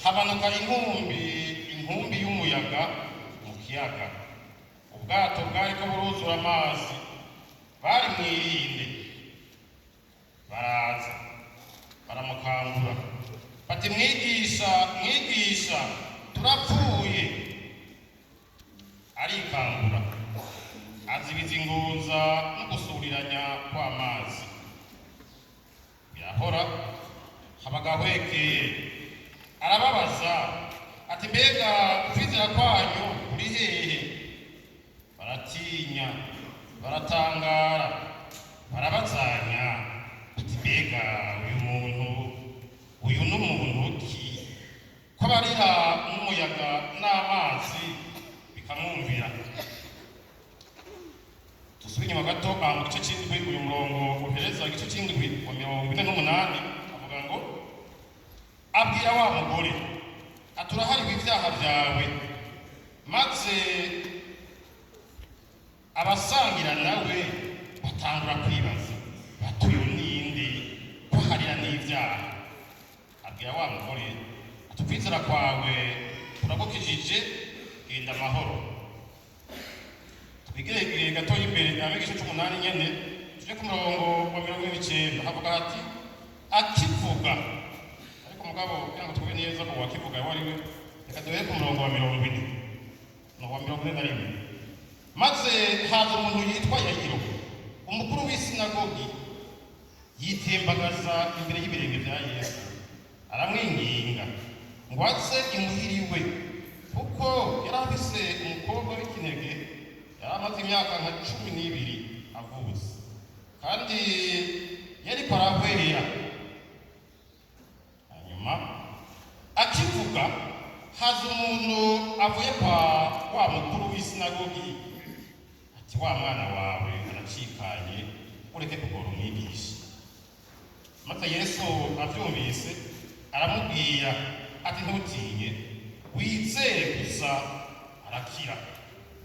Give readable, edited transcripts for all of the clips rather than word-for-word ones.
habanuka inkumbi y'umuyaga mu kiyaga. Ubwato bwariko buruzura amazi, bari mwirinde. Baraza baramukangura bati, mwigisha turapfuye. Arikangura azibiza ingunza no gusuriranya kw'amazi. Birahora habagahwekeye, arababaza ati, mbega ukwizera kwanyu kuri hehe? Baratinya, baratangara, barabazanya ati, mbega uyu n'umuntu ki ko barira n'umuyaga n'amazi bikamwumvira? Dusubire inyuma gato mu gice cy'indwi, uyu murongo uhereza igice cy'indwi wa 48 avuga ngo, abwira wa mugore ati, urahariwe ibyaha byawe. Maze abasangira nawe batangura kwibaza bati, uyu ninde ko harira n'ibyaha? Abwira wa mugore ati, ukwizera kwawe kuragukijije, genda amahoro. Twigire gato imbere igice cy'umunani nyene, tuje ku murongo wa 49 havuga ati, akivuga. Ariko mugabo kugira ngo twube neza ko wakivuga wariwe, reka duhere ku murongo wa 40 no wa 41. Maze haza umuntu yitwa Yayiro, umukuru w'isinagogi, yitembagaza imbere y'ibirenge bya Yesu, aramwinginga ngo aze imuhiriwe, kuko yari afise umukobwa w'ikinege, yari amaze imyaka nka 12 avutse, kandi yariko arahwera. Hanyuma akivuga, haza umuntu avuye kwa wa mukuru w'isinagogi ati, wa mwana wawe aracikanye, ureke kugora umwigisha. Maze Yesu avyumvise aramubwira ati, ntutinye, wizere gusa arakira.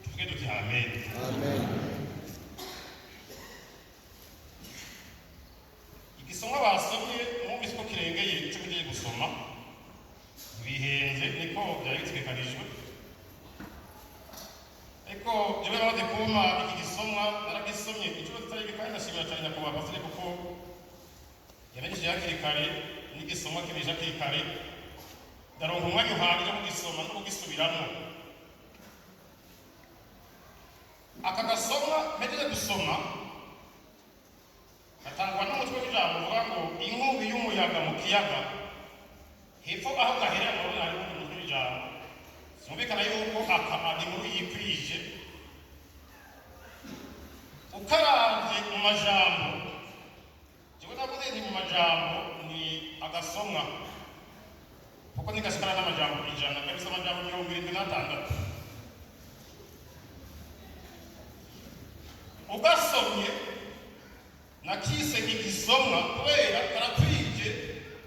Tuvuge duti amen. Amen. Igisomwa basomye mwumvise ko kirengeye ico bigiye gusoma, bihenze niko byari bitegekanijwe. Ariko jewe bamaze kuma iki gisomwa naragisomye inshuro zitari nke, kandi ndashimira cyane nyakubahwa Pasiteri kuko yamenyesheje hakiri kare n'igisomwa kimeje hakiri kare, ndaronka umwanya uhagije wo kugisoma no kugisubiramo. Aka gasomwa mpejeje gusoma gatangwa n'umutwe w'ijambo uvuga ngo, inkubi y'umuyaga mu kiyaga. Hepfo aho gaherera murabona hariho umutwe w'ijambo, zumvikana yuko aka inkuru yikwije. Ukaravye mu majambo, jewe navuze nti mu majambo ni agasomwa, kuko ntigashikana n'amajambo 100, kabisa amajambo 76. Ugasomye nakise igisomwa kubera karakwije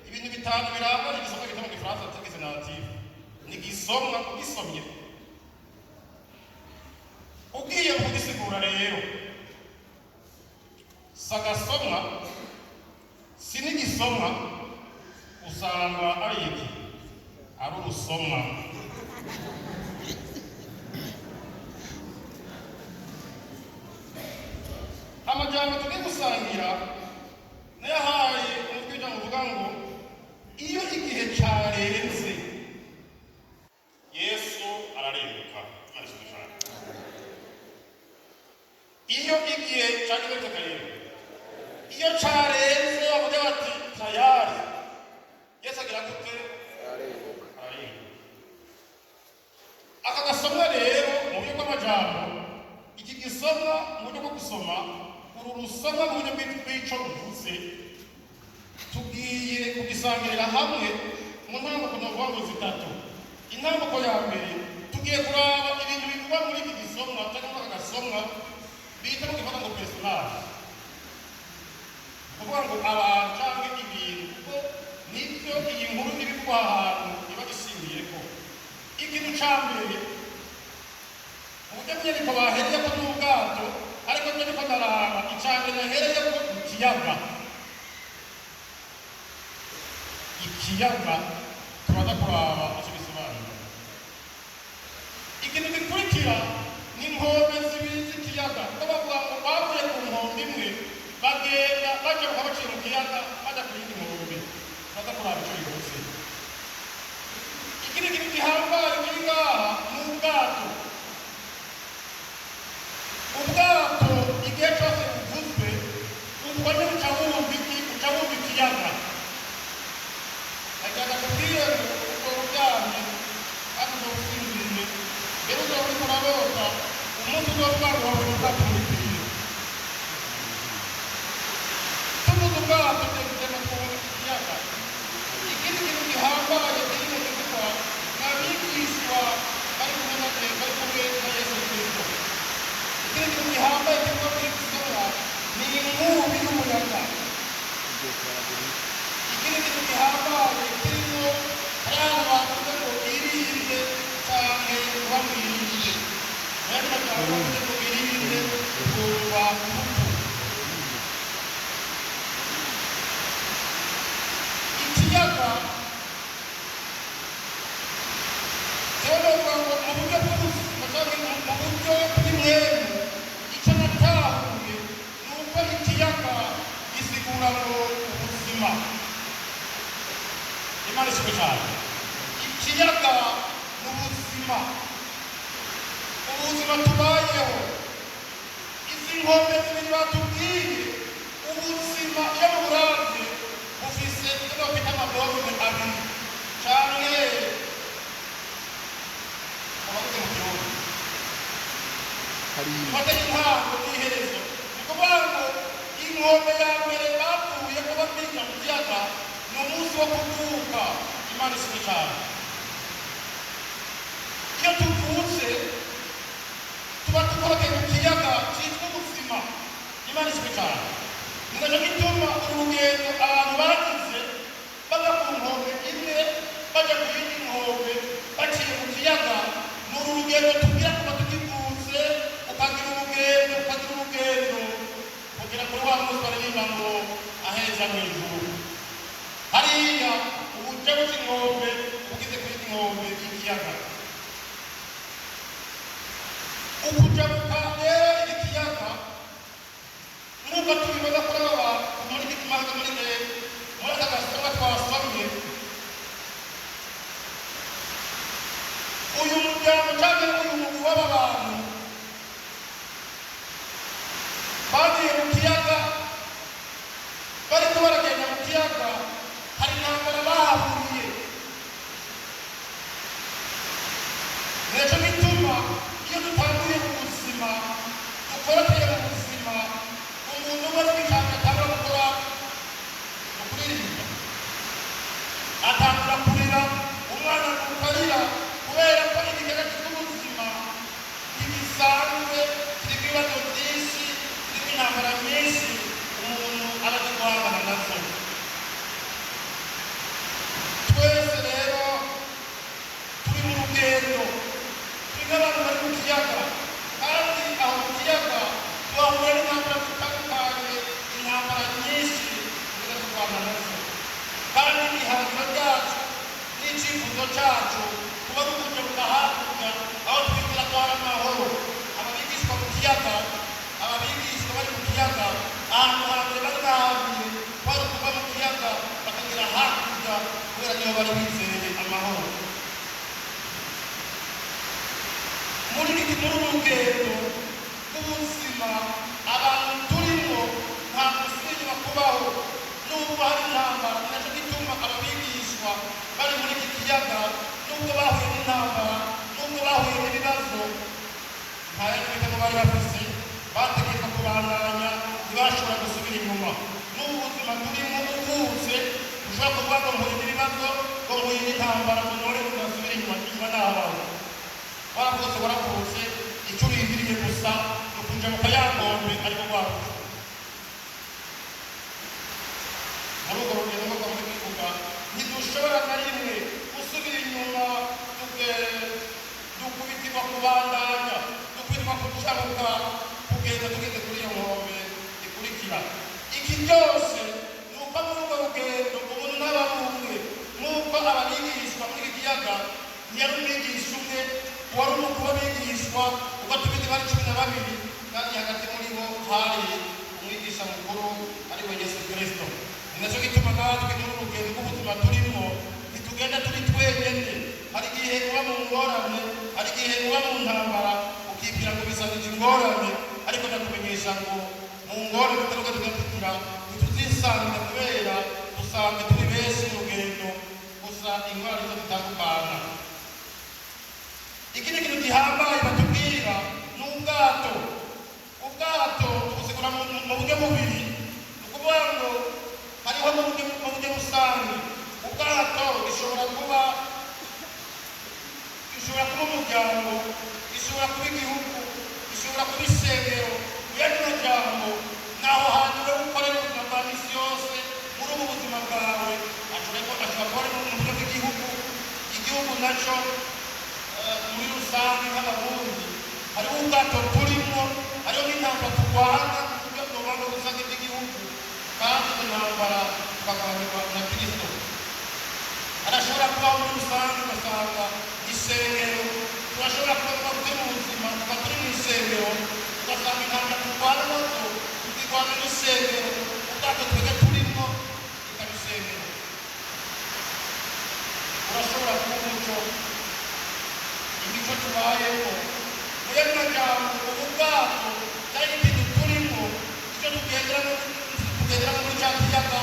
ibintu bitanu biranga igisomwa bita mu Gifaransa tegeze native. Ni igisomwa ugisomye, ugiye kugisigura rero sagasomwa, si n'igisomwa, usanga ari iki, ari urusomwa. Amajambo tugiye gusangira nayahaye umutwe w'ijambo uvuga ngo, iyo igihe cyarenze Yesu ararenguka. Iyo igihe cyarenze karere, iyo cyarenze bavuga bati tayari, Yesu agira gute? Ararenguka. Aka gasomwa rero mu buryo bw'amajambo, iki gisomwa mu buryo bwo gusoma, uru rusomwa mu buryo bw'ico ruvuze, tugiye kugisangirira hamwe mu ntambuko novuga ngo zitatu. Intambuko ya mbere tugiye kuraba ibintu bivugwa muri iki gisomwa cyangwa muri aka gasomwa bita mu gifata ngo personage, kuvuga ngo abantu cyangwa ibintu, kuko nibyo iyi nkuru n'ibivugwa ahantu iba gishingiye ko. Ikintu ca mbere uburyo bw'enyandiko bahereyeko n'ubwato, ariko nyandiko ndaraba icambere yahereyeko ikiyaga. Ikiyaga turaza kuraba kiyaga bavuga ngo bavuye ku nkombe imwe bagenda bajya bakabacira mu kiyaga bajya ku yindi nkombe baza kuraba icyo bivuze. Ikindi kintu gihambaye kiri ngaha ni ubwato. Ubwato igihe cyose buvuzwe ubone uca wumva ikiyaga. Ajyaga kubwira ngo ubwo buryamye kandi ubwo businziriye rero uzaba uriko urarota umunsi uzotwara wabona ubwato muri kiriya. Tuvuze ubwato tugenda twubona ikiyaga. Ikindi kintu gihambaye kiri mu gikorwa ni abigishwa bari kumwe na Yesu Kristo. Ikindi kintu gihambaye kiri muri Kristo ni inkubi y'umuyaga. Ikindi kintu gihambaye kirimo hari ahantu bavuga ngo irinde cyane bamwirinde. Hari n'abantu bavuga ngo irinde kuba umuto. Ikiyaga cyororwa ngo mu buryo bw'ubuzima cyangwa mu buryo bw'imwemu. Icyo natahuye ni uko ikiyaga gisigura ngo ubuzima. Imana ishimwe cyane. Ikiyaga ni ubuzima. Ubuzima tubayeho. Izi nkombe zibiri batubwiye ubuzima iyo buravye bufise icyo bafite amabombe abiri canke abavuze mu gihugu fate intango n'iherezo. Ni ukuvuga ngo inkombe ya mbere bapfuye ko bamenya mu kiyaga ni umunsi wo kuvuka. Imana ishimwe cyane. Iyo tuvutse tuba dukorokeye mu kiyaga cyitwa ubuzima. Imana ishimwe cyane. Ni nacyo gituma urugendo abantu bagize bava ku nkombe imwe bajya ku yindi nkombe baciye mu kiyaga. Ni uru rugendo tugira kuba tugivutse ukagira urugendo kugira kuri wa munsi baririmba ngo aheza mu ijuru. Hariya ubuja bw'inkombe ugize kuri inkombe y'ikiyaga. Ukujabuka rero iri kiyaga nk'uko tubibona kuri aba muri gitumanga muri aka gasoma twasomye. Uyu muryango cyangwa uyu mugwi w'aba bantu bagiye mu kiyaga bariko baragenda mu kiyaga hari intambara bahahuriye. Nicyo gituma iyo dutanguye mu buzima dukorokeye mu buzima umuntu umaze cyane atangura gukora mu kuririmba atangura kurira umwana ukarira kubera ko igitega cy'ubuzima ntibisanzwe kirimo ibibazo byinshi kirimo intambara nyinshi umuntu aba azi guhangana nazo. Twese rero turi mu rugendo turi n'abantu bari mu kiyaga kandi aho mu kiyaga tuhahura n'intambara zitandukanye, intambara nyinshi tuza turwana nazo kandi ihangiro ryacu n'icyifuzo cyacu kuba dukujabuka hakurya aho twigira ko hari amahoro. Ababigishwa mu kiyaga ababigishwa bari mu kiyaga ahantu hambere bari bahabiye bari kuva mu kiyaga bakagera hakurya kubera niho bari bizeye amahoro. Muri urugendo rw'ubuzima abantu turimo nta gusinywa kubaho nubwo hari intambara. Ni nacyo gituma ababigishwa bari muri iki kiyaga nubwo bahuye n'intambara nubwo bahuye n'ibibazo nta yandi mitego bari bafise bategeka kubandanya ntibashobora gusubira inyuma. N'ubu buzima turimo uvutse ushobora kuvuga ngo mpuye n'ibibazo ngo mpuye n'intambara ngo none udasubira inyuma n'abawe waravutse icyo urindiriye gusa ni ukujabuka ya nkombe ariko wavuze. Muri urwo rugendo rwo muri bivuga ntidushobora na rimwe gusubira inyuma dukubitirwa kubandanya dukubitirwa kujabuka kugenda tugeze kuri iyo nkombe ikurikira. Iki byose ni uko muri urwo rugendo umuntu ntaba umwe nk'uko ababigishwa muri iki kiyaga ntiyari umwigisha umwe wari umukuru w'abigishwa uko tubindi bari 12 kandi hagati muri bo hari umwigisha mukuru ari we Yesu Kristo. Ni nacyo gituma natwe muri urugendo rw'ubuzima turimo ntitugenda turi twenyine. Hari igihe uba mu ngorane, hari igihe uba mu ntambara ukibwira ngo bisanzwe ingorane, ariko ndakumenyesha ngo mu ngorane tutaruka tugatukira ntituzisangira kubera dusanzwe turi benshi mu rugendo, gusa ingorane zo zitandukana. Ikindi kintu gihambaye batubwira ni ubwato. Ubwato tubusigura mu buryo bubiri, ni ukuvuga ngo hariho mu buryo rusange. Ubwato bishobora kuba umuryango, bishobora kuba igihugu, bishobora kuba isengero. Yandi majambo naho hantu uri gukorera ubuzima bwa misi yose muri ubu buzima bwawe, ashobora kuba ari mu buryo bw'igihugu. Igihugu nacyo muri rusange nk'abarundi hariho ubwato turimo, hariho n'intambara turwana ku buryo bw'ubanga rusange bw'igihugu, kandi izo ntambara tukaganirwa na Kristo. Arashobora kubaho muri rusange ugasanga isengero, turashobora kuba turi mu buzima tuba turi mu isengero ugasanga intambara turwana nazo tukirwana n'isengero, ubwato twebwe turimo ikaba isengero. Urashobora kuba umuco, imico tubayemo muri majambo. Ubu bwato cyari ikintu turimo, icyo tugenderamo muri cya kiyaga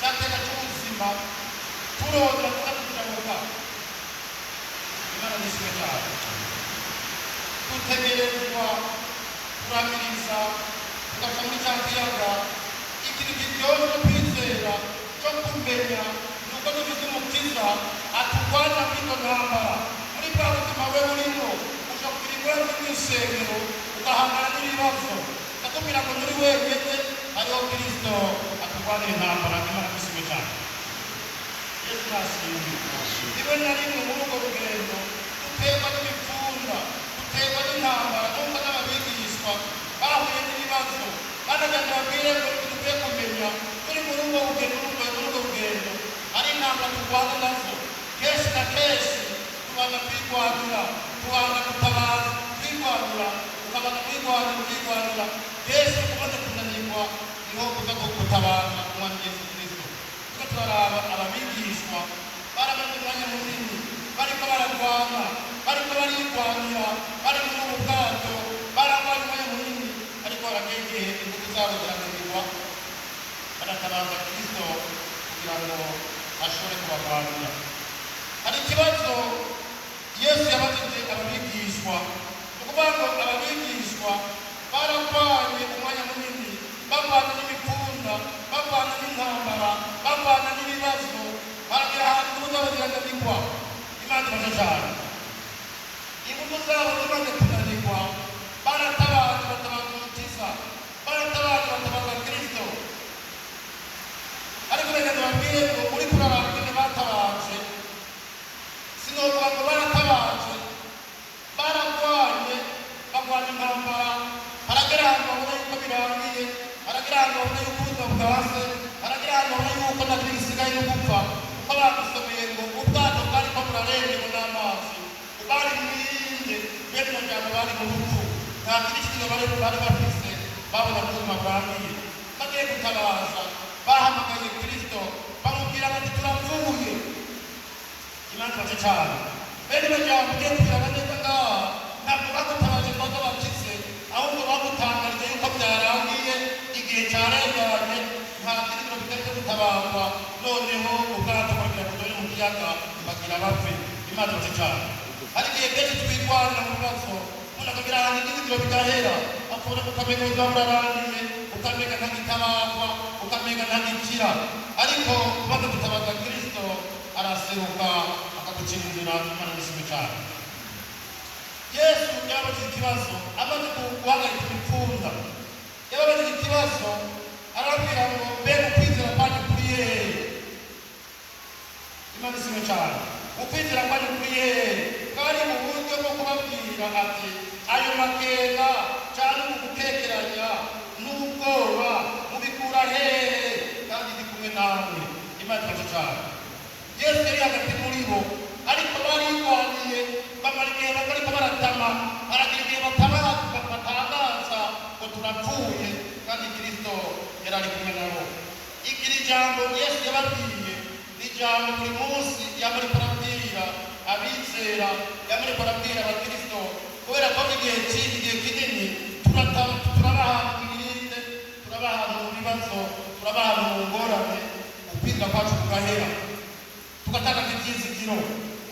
cy'ubuzima, turondera kugira mu bwato. Imana nishimwe cyane. Dutegerezwa kuramiriza tugaca muri cya kiyaga. Ikintu kiryoshye kwizera cyo kumenya ni uko dufite umukiza aturwanya muri izo ntambara. Muri bwa buzima we burimo ushobora kugira ingorane mu isengero ugahangana n'ibibazo, ndakubwira ngo muri wenyine hariho Kristo aturwanira intambara. Imana nishimwe cyane. Yesu nashimwe. Rimwe na rimwe muri urwo rugendo duterwa n'imipfunda, duterwa n'intambara, nk'uko n'ababigishwa bahuye n'ibibazo, banagenda babwire ngo dukwiye kumenya turi muri urwo rugendo ari intambara turwana nazo. Kenshi na kenshi tubanga kwirwanira, tubanga gutabaza, kwirwanira, ukabanga kwirwanira. Yesu umaze kunanirwa niho kuza gutabaza umwami Yesu Kristo. Tuko turaraba ababigishwa baramaze umwanya munini bariko bararwana, bariko barirwanira, bari muri ubu bwato, baramaze umwanya munini, ariko haragera igihe ingufu zabo zirananirwa, baratabaza Kristo kugira ngo ashobore kubarwanira. Hari ikibazo Yesu yabajije ababigishwa, ni ukuvuga ngo ababigishwa bararwanye umwanya munini, barwana n'imipfunda, barwana n'intambara, barwana n'ibibazo, baragera ahantu ingufu zabo zirananirwa. Imana ibaze cyane. Ingufu zabo zimaze kunanirwa, baratabaza, batabaza umukiza, baratabaza, batabaza Kristo. Ariko reka tubabwire ngo uri kuraraba ingene batabaje, sinovuga ngo baratabaje, bararwanye, barwanya intambara. Haragera ahantu babona yuko birangiye, haragera ahantu babona yuko ubuzima bwase, haragera ahantu babona yuko nta kintu gisigaye no gupfa, kuko bagusomeye ngo ubwato bwariko burarengewe n'amazi, bari mwirinde, bene majambo bari mu rupfu, nta kindi kintu bari bafise, babona ko ubuzima bwangiye. Bagiye gutabaza, bahamagaye Kristo, bamubwira bati turapfuye. Imana ibaze cyane. Bene majambo ugiye kugira neza ngaha, ntabwo bagutabaje ngo bakize, ahubwo bagutangarije yuko byarangiye, igihe cyarenganye, nta kindi kintu kitari cyo gutabarwa, noneho ubwato bagira ngo dore mu kiyaga bagira bapfe. Imana ibaze cyane. Hari igihe kenshi twirwanira mu bibazo, umuntu akagira ahantu n'ibigiro bigahera, akabona ukamenya ubuzima burarangiye, ukamenya ntagitabarwa, ukamenya ntagikira, ariko umaze gutabaza Kristo araseruka akagucira inzira. Imana nishimwe cyane. Yesu yabajije ikibazo amaze guhagarika imipfunda, yabajije ikibazo arabwira ngo mbega ukwizera kwanyu kuri hehe? Imana nishimwe cyane. Ukwizera kwanyu kuri hehe? Kari mu buryo bwo kubabwira ati ayo makenga cyangwa mu gutekeranya n'ubwoba mubikura hehe, kandi ndi kumwe namwe. Imana ibaze cyane. Yesu yari hagati muri bo, ariko barigwaniye, bamara igihe bariko baratama, haragira igihe batangaza jambo buri munsi yamuri kurabwira abizera yamuri kurabwira abakristo kubera ko igihe kinini turaba ahantu mu mirinde turaba ahantu mu bibazo turaba ahantu mu ngorane ukwiga kwacu kugahera tugatanga ibyizigiro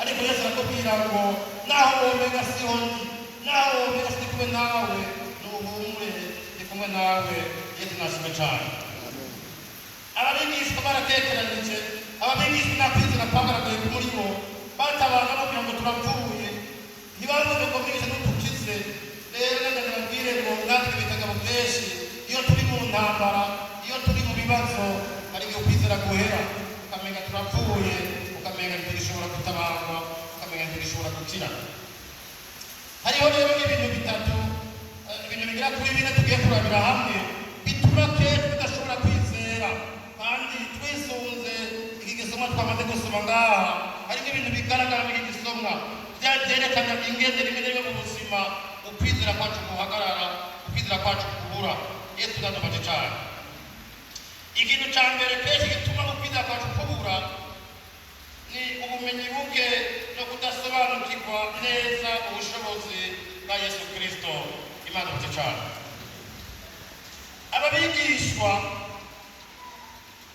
ariko Yesu arakubwira ngo naho womega siho ndi naho womega ndi kumwe nawe nuhumure ndi kumwe nawe Yesu nashimwe cyane ababigishwa baratekeranije ababigishwa nakwizera kwagaragaye muri bo batabana kugira ngo turapfuye ntibavuze ngo mwize n'utukize rero nenda ndababwire ngo natwe bitagabo kenshi iyo turi mu ntambara iyo turi mu bibazo ari byo kwizera guhera ukamenga turapfuye ukamenga ntibishobora gutabarwa ukamenga ntibishobora gukira hariho rero ibintu bitatu ibintu bigera kuri bine tugiye kurabira hamwe bituma kenshi tudashobora kwizera kandi twisunze iki gisomwa twamaze gusoma ngaha harimo ibintu bigaragara muri iki gisomwa byerekana ingendo rimwe na rimwe mu buzima ukwizera kwacu guhagarara ukwizera kwacu kubura Yesu nadufashe cyane ikintu cya mbere kenshi gituma ukwizera kwacu kubura ni ubumenyi buke no kudasobanukirwa neza ubushobozi bwa Yesu Kristo Imana ifite cyane ababigishwa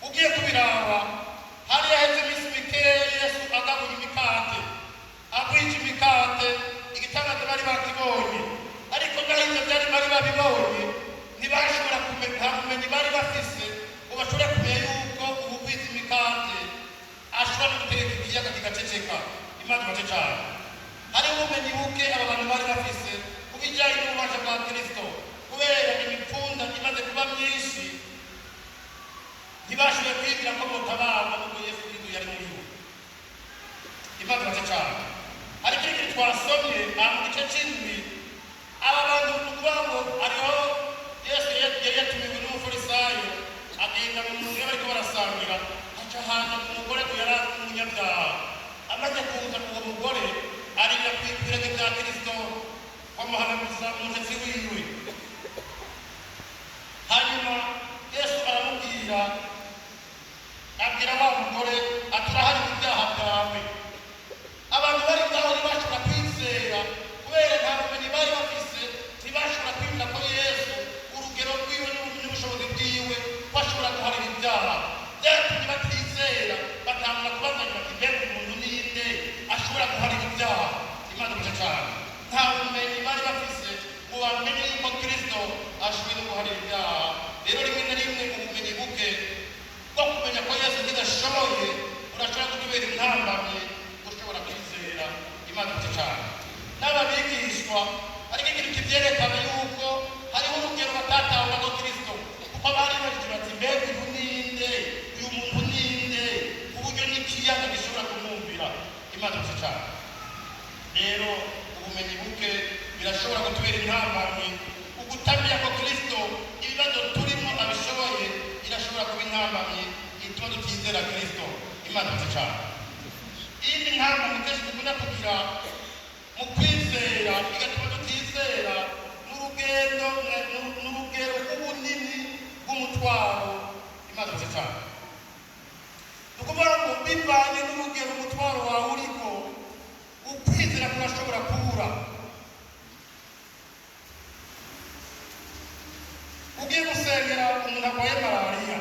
ugiye kubiraba hari yaheze iminsi mikeya Yesu agabuye imikate agwije imikate igitangaza bari bakibonye ariko naho ibyo byari bari babibonye ntibashobora kumenya bari bafise ngo bashobore kumenya yuko ubugwiza imikate ashobora no guteka ikiyaga kigaceceka Imana ifite cyane hari ubumenyi buke aba bantu bari bafise ku bijyanye n'ububasha bwa Kristo kubera imipfunda imaze kuba myinshi ntibashoboye kwigira ko mutabarwa n'ubwo Yesu Kristo yari muri bo Imana ifite cyane ariko ikintu twasomye mu gice cy'indwi aba bantu kuvuga ngo ariho Yesu yari yatumiwe n'umufarisayo agenda mu nzu bariko barasangira aca ahantu umugore yari umunyabyaha amaze kuza uwo mugore arira ku birenge bya Kristo bamuhanaguza umusatsi wiwe hanyuma Yesu aramubwira abwira wa mugore aturahari ibyaha byawe abantu bari ngaho ntibashobora kwizera kubera nta bumenyi bari bafise ntibashobora kwinjira ko Yesu urugero rwiwe n'ubushobozi bwiwe bashobora guharira ibyaha byatumye batizera batangura kubazanya bati mbega umuntu ninde ashobora guharira ibyaha Imana ifite cyane nta bumenyi bari bafise ngo bamenye yuko Kristo ashoboye no guharira ibyaha rero rimwe na rimwe ubumenyi buke bwo kumenya ko Yesu ntidashoboye urashobora kutubera intambamyi ushobora kwizera Imana ifite cyane n'ababigishwa ariko ikintu kibyerekana yuko hariho urugero batatanga ko Kristo kuko bari bagira bati mbega uyu ninde uyu muntu ninde uburyo n'ikiyaga gishobora kumwumvira Imana ifite cyane rero ubumenyi buke birashobora kutubera intambamyi ugutamira ko Kristo ibibazo turimo abishoboye irashobora kuba intambamyi ituma tutizera Kristo Imana ifite cyane iyindi ntambamyi kenshi dukunda kugira mu kwizera bigatuma tutizera n'urugero rw'ubunini bw'umutwaro Imana ifite cyane ni ukuvuga ngo bivanye n'urugero umutwaro wawe uriko ukwizera kurashobora kubura ugiye gusengera umuntu arwaye malariya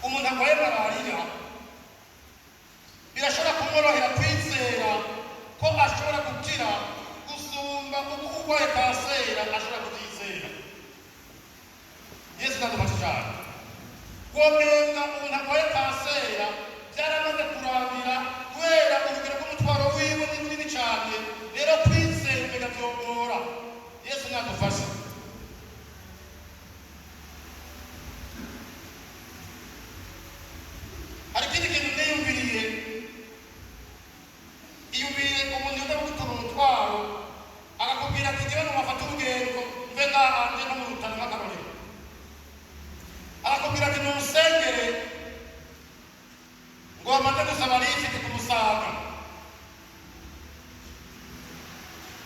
umuntu arwaye malariya birashobora kumworohera kwizera ko ashobora gukira gusumba uko urwaye kanseri ashobora kutizera Yesu nadufashe cyane womenga umuntu arwaye kanseri byaramaze kurangira kubera urugero rw'umutwaro wiwe ni munini cyane rero kwizera bigatogora Yesu nadufashe hari ikindi kintu niyumviriye iyumviriye umuntu yenda gutura umutwaro akakubwira ati ngewe numafata urugendo mve ngahanje no mu rutano nk'akarorero akakubwira ati numusengere ngo bamaze gusaba rifite kumusaga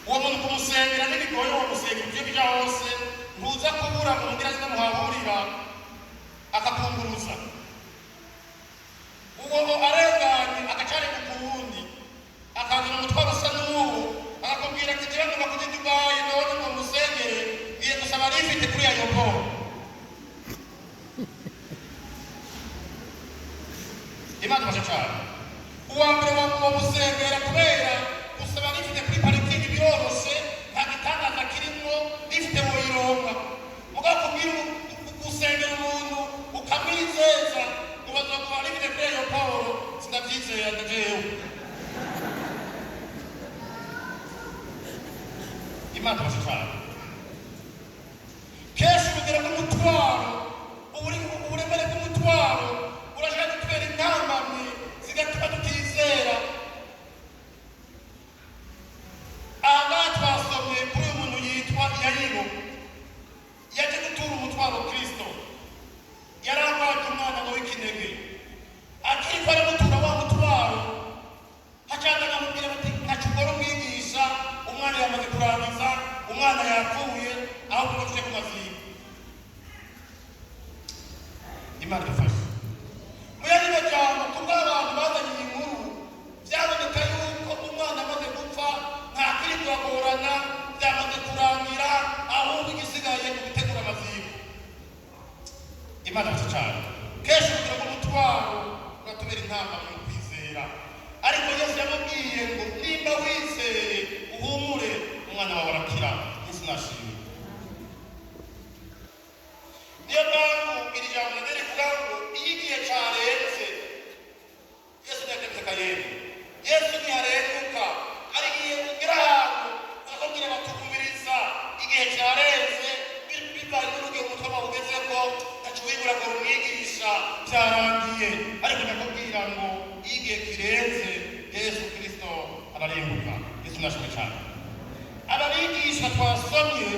uwo muntu kumusengera n'ibigoye uwo musengera ibyo bija hose ntuza kubura mu ngira zino muhahurira akunguruza uwo arenganye agacarenga ku wundi akazana umutwaro usa n'uwo akakubwira ati jya ngoma kujya Dubai none ngo musengere ngiye gusaba rifite kuri ayo poro Imana ibasha cyane uwa mbere wa musengera kubera gusaba rifite kuri parikingi biroroshe nta gitangaza kirimo rifite muyironka mugakubwira gusengera umuntu ukamwizeza ubaza kuba rifite kuri ayo poro sinabyizeye ndajewe Imana ibasha cyane kenshi urugero rw'umutwaro uburemere bw'umutwaro urashaka kutubera intambamyi zigatuma tutizera aha twasomye kuri uyu muntu yitwa Yayiro yaje gutura umutwaro Kristo yarangwaje umwana ngo w'ikinege akiri ko aramutura wa mutwaro hacaza akamubwira bati ntacugora umwigisha umwana yamaze kurangiza umwana yapfuye ahubwo tuje ku maziga Imana idufashe muyandi majambo kubw'abantu bazanye iyi nkuru byaboneka yuko umwana amaze gupfa nta kiri kuragorana byamaze kurangira ahubwo igisigaye gutegura amaziga Imana idufashe cyane kenshi urugero rw'umutwaro uratubera intambamyi mu kwizera ariko Yesu yamubwiye ngo nimba wizeye uhumure umwana wawe arakira Yesu nashimye niyo mpamvu iri jambo rivuga ngo iyo igihe cyarenze Yesu ntiyatemze karere Yesu ntiyarenguka hari igihe ugera ahantu bakakubwira batukumiriza igihe cyarenze bivanye n'urugero umutima ugeze ko ntacyo wigura ngo umwigisha byarangiye ariko ndakubwira ngo iyo igihe kirenze Yesu Kristo ararenguka Yesu nashimwe cyane ababigisha twasomye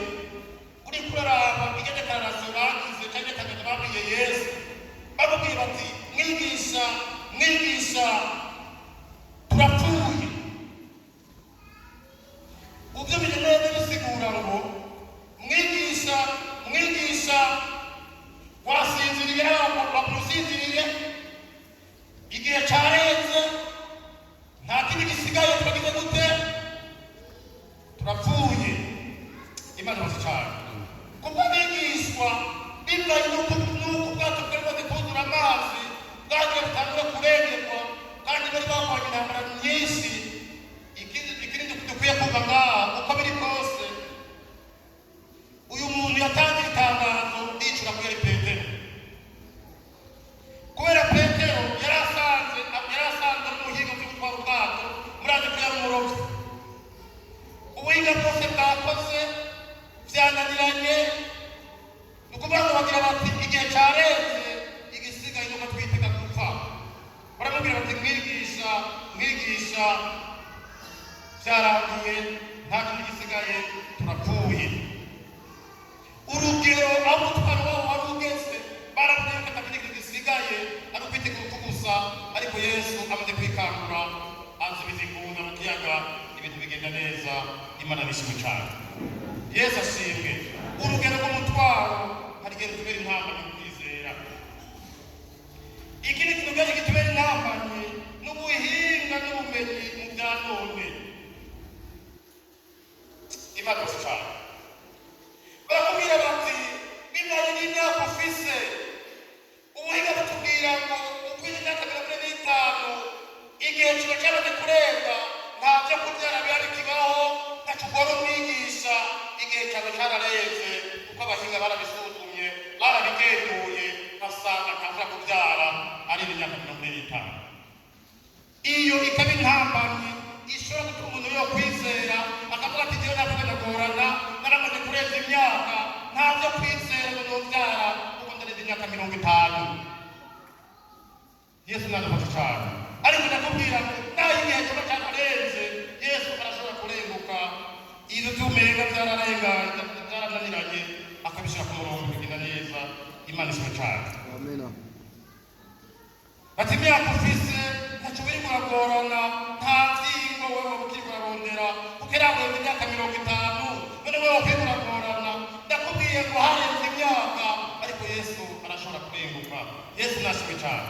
uri kuraraba igende kararaso bagize cyangwa kagenda babwiye Yesu bamubwira bati mwigisha turapfuye ubyumije neza bisigura ngo mwigisha wasinziriye wamusinziriye igihe cyarenze nta kindi gisigaye twagize gute turapfuye Imana ibasha cyane kuko abigishwa bivanye n'uko ubwato bwari bumaze kuzura amazi bwagiye butangura kurengerwa kandi bari barwanya intambara nyinshi ikindi dukwiye kumva ngaha uko biri kose uyu muntu yatangiye itangazo yicura kuri Petero kubera Petero yari asanzwe ari umuhinga byo gutwara ubwato muraje ko yari umurobyi ubuhinga bwose bwakoze byananiranye ni ukuvuga ngo bagira bati igihe cyarenze igisigaye nuko twitega gupfa baramubwira bati mwigisha byarangiye nta kintu gisigaye turapfuye urugero aho umutwaro wabo wari ugeze baramubwira ko nta kintu gisigaye ari ukwitega urupfu gusa ariko Yesu amaze kwikangura ansubiza ingunda mu kiyaga ibintu bigenda neza Imana nishimwe cyane Yesu ashimwe urugero rw'umutwaro hari igihe rutubera intambamyi mu kwizera ikindi kintu kenshi kitubera intambamyi n'ubuhinga n'ubumenyi mu bya none Imana ibasha cyane barakubwira bati bivanye n'imyaka ufise ubuhinga butubwira ngo ukwize imyaka 45 igihe kiba cyamaze kurenga nta byo kubyara biba bikibaho ntacugora umwigisha igihe cyawe cyararenze kuko abahinga barabisuzumye barabigenduye basanga ntabura kubyara ari imyaka 45 iyo ikaba intambamyi ishobora gutuma umuntu yo kwizera akavuga ati jyewe ntabwo ndagorana naramaze kurenza imyaka nta byo kwizera ngo nobyara kuko ndarenza imyaka 50 Yesu nadufasha cyane ariko ndakubwira ngo naho igihe kiba cyararenze Yesu arashobora kurenguka ibyo by'umenga byarananiranye akabishyira ku murongo bigenda neza Imana ishimwe cyane Amen. ati imyaka ufise ntacyo biri kuragorana nta byingo wowe ukiri kurarondera kuko iragoye imyaka 50 none wowe ukiri kuragorana ndakubwiye ngo harenze imyaka ariko Yesu arashobora kurenguka Yesu nashimwe cyane.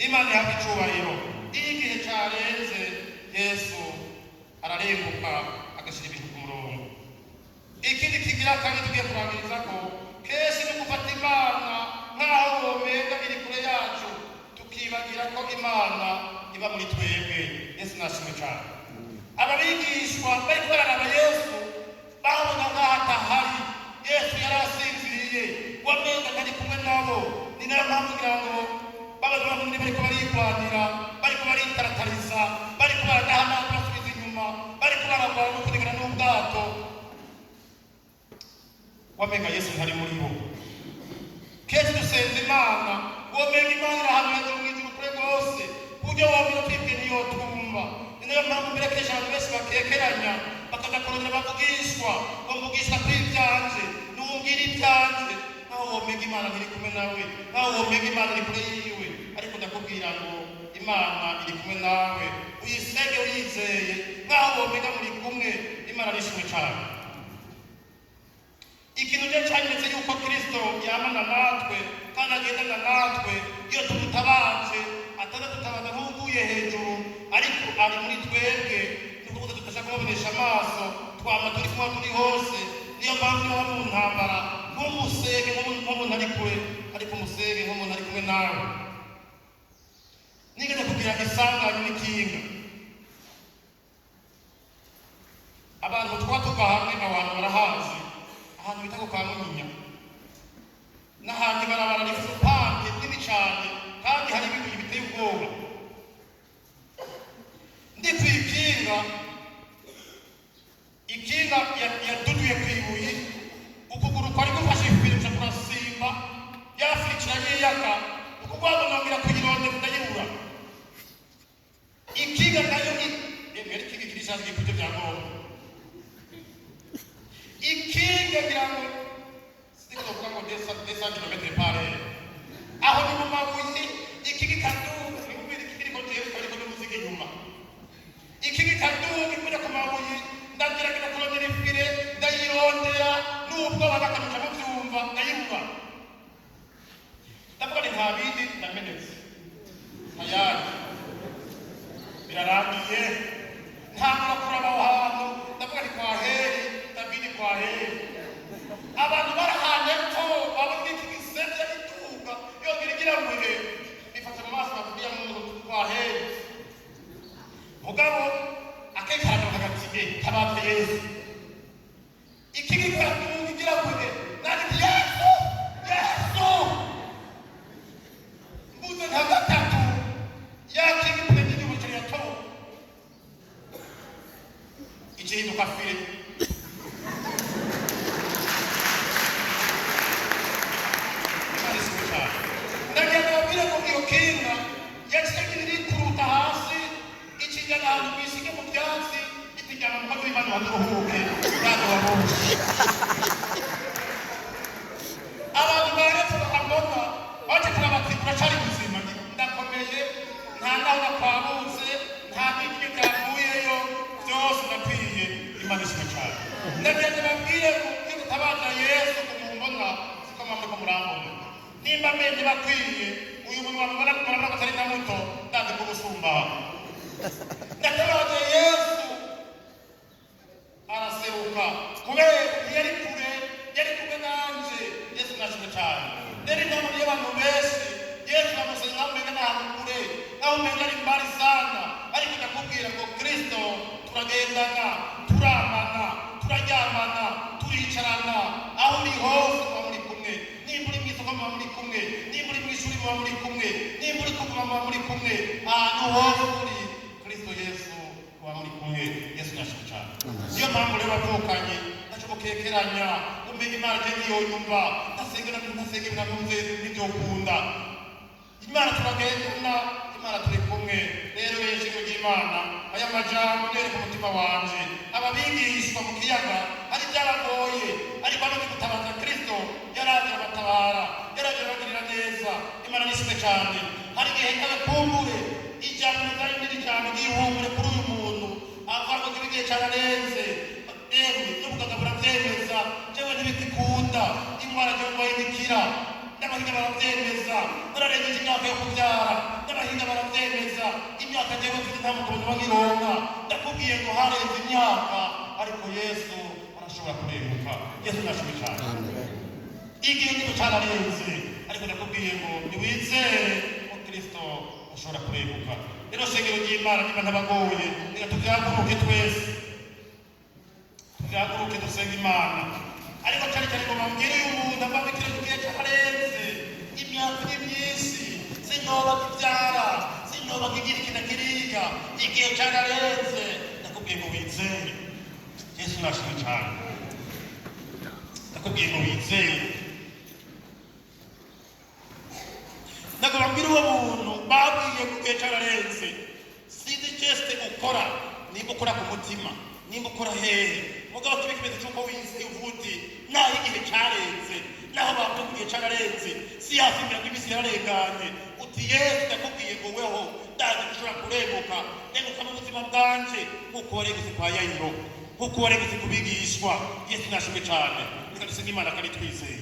Imana ihabwa icyubahiro. Iyo igihe cyarenze Yesu ararenguka agashyira ibintu ku murongo. Ikindi kigira kandi tugiye kurangiriza ko kenshi no gufata Imana nk'aho womenga iri kure yacu tukibagira ko Imana iba muri twebwe. Yesu nashimwe cyane. Ababigishwa bari bararaba Yesu babona nk'aho atahari. Yesu yari asinziriye wamenga ntari kumwe nabo. Ni nayo mpamvu kugira ngo babaze bamwe bariko barigwanira, bariko baritaratariza, bariko baradahana basubiza inyuma, bariko baragwana no kunigana n'ubwato. Wamenga Yesu ntari muri bo. Kenshi dusenze Imana womenga Imana irahantu hejuru mw'ijuru kure rwose kuburyo wamenya twibwe niyo twumva. Ni nayo mpamvu mbere kenshi abantu benshi bakekeranya bakaja kurondera bavugishwa bamuvugishwa kuri ivyanje n'uwumbwira ivyanje naho womenga Imana ntiri kumwe nawe, naho womenga Imana iri kure yiwe. Ariko ndakubwira ngo Imana iri kumwe nawe, uyisenge uyizeye nkaho womenga muri kumwe. Imana nishimwe cyane. Ikintu cyo cyanyeretse yuko Kristo yamana natwe kandi agendana natwe iyo tumutabaje atadutabaza nk'uvuye hejuru, ariko ari muri twebwe nuko tudashaka kubonesha amaso twama turi kumwe turi hose. Niyo mpamvu niho mu ntambara nk'umusege nk'umuntu ari kure, ariko umusege nk'umuntu ari kumwe nawe. Nigeze kugira isanganya n'ikinga, abantu twaba tuva hamwe abantu barahazi ahantu bita ku Kamunyinya, n'ahantu ibarabara rifite upande nini cyane kandi hari ibibuye biteye ubwoba. Ndi ku ikinga yaduduye ku ibuye, ukuguru kwari gufashe ikwirusha kurasimba yafurikira yiyaka, ukugwabo nongera kuyironde kudayibura. Ikinga nayo yari ikinga kirishaje gifite bya ngombwa. Ikinga kugira ngo siko kuvuga ngo 200 kilometre pare aho ni mu mabuye. Ikinga kaduga n'ubiri kiri ko tero ariko n'umuziki nyuma. Ikinga kaduga kujya ku mabuye ndagira ngo kurondera ifire ndayirondera nubwo bagakamika mu byumva ndayibura. Ndavuga ni nta bindi ndamenetse tayari birarangiye ntabwo kuraba aho hantu. Ndavuga ni kwa Heri Davidi kwa Heri abantu barahanye ko babonye igisenge gituga yo birigira ngo bifata mu maso bakubya mu kwa Heri. Mugabo akekana hagati tabaze Yesu ikigikora kugira ngo nani Yesu mbuze ntagatatu yakigi kwenye n'umuceri yatobo ikintu kafire ndagenda babwire ngo iyo kinga yakigira ikuruta hasi ikijyana ahantu bisige mu byatsi itijyana mu kazi w'Imana waduruhuke kandi wabonye abantu baretse bakambona baje kurabati kuracari buzima ndakomeye nta naho nakwabutse nta n'ibyo byavuyeyo byose ndakwiye. Imana ishimwe cyane. Ndagenda babwire ngo tabaza Yesu kumumbona siko mamwe kumurambona nimba mende bakwiye uyu muntu wamubona kumurambona batari na muto ndaze kumusumba. Ndatabaza Yesu araseruka kubera yari kure yari kumwe nanje. Yesu nashimwe cyane. Nderi namo y'abantu benshi Yesu amusenga umenga n'ahantu kure naho umenga ari mbali sana, ariko ndakubwira ngo Kristo turagendana turamana turaryamana turicarana aho uri hose muba muri kumwe. Nimba uri mw'isoko muba muri kumwe, nimba uri mw'ishuri muba muri kumwe, nimba uri kuvuma muba muri kumwe. Ahantu hose uri Kristo Yesu muba muri kumwe. Yesu nashimwe cyane. Niyo mpamvu rero bavukanye ntacyo mukekeranya umenga Imana je niyoyumva ntasenge namuze n'ibyo ukunda. Imana turagendana, Imana turi kumwe. Rero yeshimwe ry'Imana aya majambo nereka umutima wanje ababigishwa mu kiyaga ari byaragoye, ariko bamaze gutabaza Kristo yaraje abatabara, yaraje abagirira neza. Imana nishimwe cyane. Hari igihe kabakumbure ijambo rizari n'ijambo ry'ihumure kuri uyu muntu avuga ngo igihe cyararenze n'ubuganga burabyemeza jewe ntibikikunda indwara jomba yimikira n'abahinga barabyemeza bararenge kuva nkironka ndakubwiye ngo harenze imyaka ariko Yesu arashobora kurenguka. Yesu nashimwe cyane. Igihe niko cyararenze ariko ndakubwiye ngo niwizere ko Kristo ashobora kurenguka. Rero shengero ry'Imana niba ntabagoye reka tuvyaguruke twese, tuvyaguruke dusenga Imana. Ariko cyane cyane ngo bambwire umuntu ababikira igihe cyararenze, imyaka ni myinshi, sinyoba kivyara, sinyoba kigira iki na kiriya, igihe cyararenze. Ndakubwiye ngo wizere. Yesu nashimwe cyane. Ndakubwiye ngo wizere. Ndakubwira uwo muntu babwiye ngo igihe cyararenze, sinzi geste ukora, nimba ukora ku mutima, nimba ukora hehe, mugabo kibe kimeze cy'uko wizeye uvuti naho igihe cyarenze, naho bavuga igihe cyararenze, si hafi imirongo imisi yararenganye, uti Yesu ndakubwiye ngo weho ndazi ushobora kurenguka, renguka mu buzima bwanje nk'uko warengutse kwa Yayiro, nk'uko warengutse ku bigishwa. Yesu nashimwe cyane. Reka dusenge Imana kandi twizeye.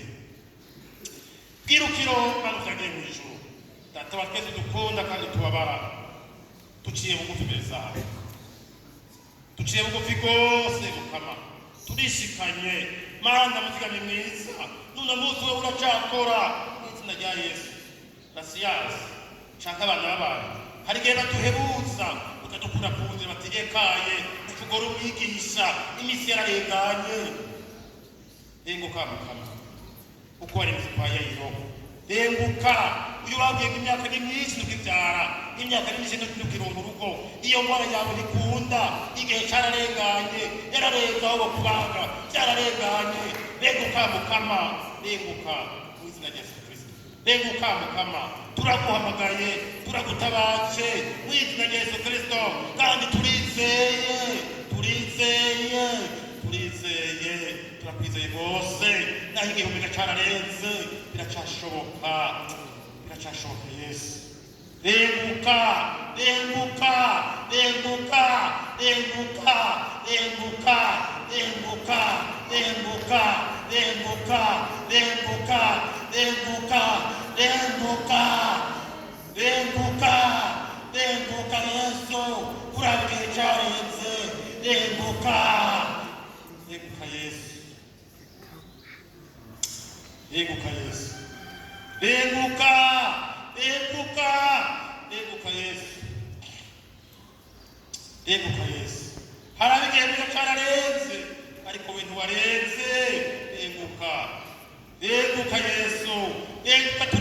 Bwirukiro kandi utagiye mu ijuru, Data wa twese dukunda kandi tubabara, tuciye bugufi imbere zawe, tuciye bugufi rwose Mukama, turishikanye Mana muzigame mwiza. None munsi wowe uracakora mu izina rya Yesu. Rasiyasi canke abana b'abantu hari igihe batuhebuza ukadukura ku nzira bategekaye ukugora umwigisha imisi yararenganye. Renguka Mukama uko waremeze kwa Yayiro, renguka. Uyu babwiye ngo imyaka ni myinshi tukibyara, imyaka ni myinshi tukironka urugo, iyo ngwara yawe ntikunda, igihe cyararenganye, yararenga aho bakubanga, cyararenganye. Renguka Mukama, renguka mu izina rya Yesu Kristo. Renguka Mukama, turaguhamagaye, turagutabaje mu izina rya Yesu Kristo, kandi turizeye, turizeye, turizeye, turakwizeye bose. Naho igihumbi cyararenze, biracashoboka, biracashoboka Yesu. Renguka, renguka, renguka, renguka, renguka, renguka, renguka, renguka, renguka, renguka, renguka, renguka, renguka Yesu, urabwiye cyarenze, renguka, renguka Yesu, renguka Yesu, renguka, renguka, renguka Yesu, renguka Yesu. Hari igihe cyararenze ariko we ntiwarenze. Renguka, renguka Yesu, renguka.